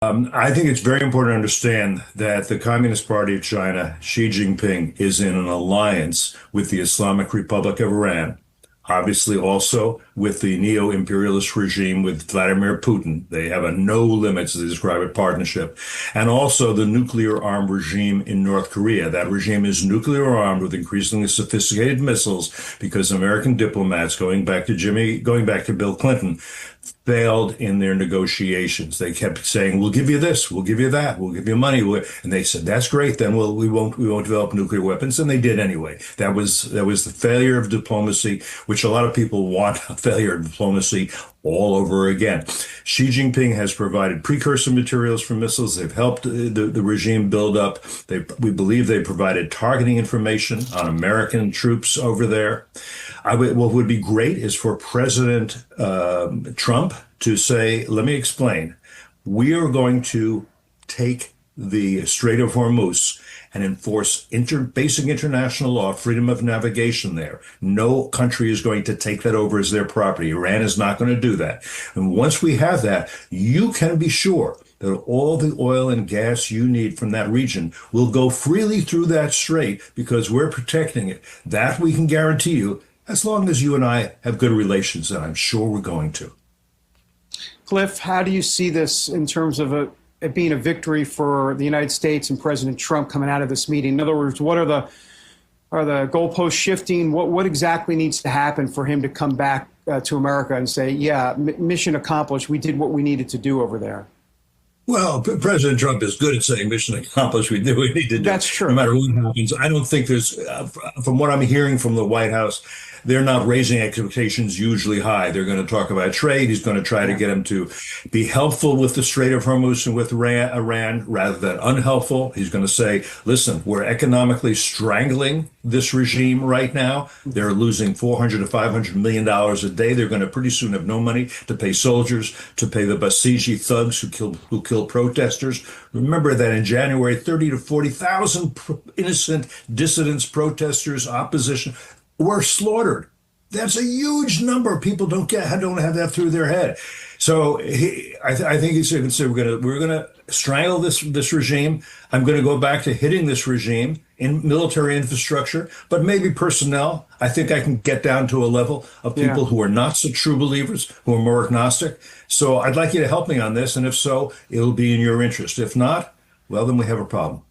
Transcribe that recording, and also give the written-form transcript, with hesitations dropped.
I think it's very important to understand that the Communist Party of China, Xi Jinping, is in an alliance with the Islamic Republic of Iran, obviously also with the neo-imperialist regime with Vladimir Putin. They have a no limits, they describe it, partnership, and also the nuclear armed regime in North Korea. That regime is nuclear armed with increasingly sophisticated missiles because American diplomats, going back to Bill Clinton, failed in their negotiations. They kept saying, "We'll give you this, we'll give you that, we'll give you money," and they said, "That's great. Then we won't develop nuclear weapons," and they did anyway. That was the failure of diplomacy, which a lot of people want a failure of diplomacy all over again. Xi Jinping has provided precursor materials for missiles. They've helped the regime build up. We believe they provided targeting information on American troops over there. What would be great is for President Trump to say, "Let me explain. We are going to take the Strait of Hormuz and enforce basic international law, freedom of navigation there. No country is going to take that over as their property. Iran is not going to do that. And once we have that, you can be sure that all the oil and gas you need from that region will go freely through that strait because we're protecting it. That we can guarantee you, as long as you and I have good relations, and I'm sure we're going to." Cliff, how do you see this in terms of it being a victory for the United States and President Trump coming out of this meeting? In other words, what are the goalposts shifting? What exactly needs to happen for him to come back to America and say, "Yeah, mission accomplished. We did what we needed to do over there"? Well, President Trump is good at saying mission accomplished. We do what we need to do. That's true. No matter what happens. I don't think there's, from what I'm hearing from the White House, they're not raising expectations usually high. They're going to talk about trade. He's going to try to get him to be helpful with the Strait of Hormuz and with Iran rather than unhelpful. He's going to say, "Listen, we're economically strangling this regime right now. They're losing $400 to $500 million a day. They're going to pretty soon have no money to pay soldiers, to pay the Basiji thugs who killed protesters." Remember that in January, 30 to 40,000 innocent dissidents, protesters, opposition were slaughtered. That's a huge number. People don't have that through their head. So I think he's going to say, we're going to strangle this regime. I'm going to go back to hitting this regime in military infrastructure, but maybe personnel. I think I can get down to a level of people who are not so true believers, who are more agnostic. So I'd like you to help me on this. And if so, it'll be in your interest. If not, well, then we have a problem.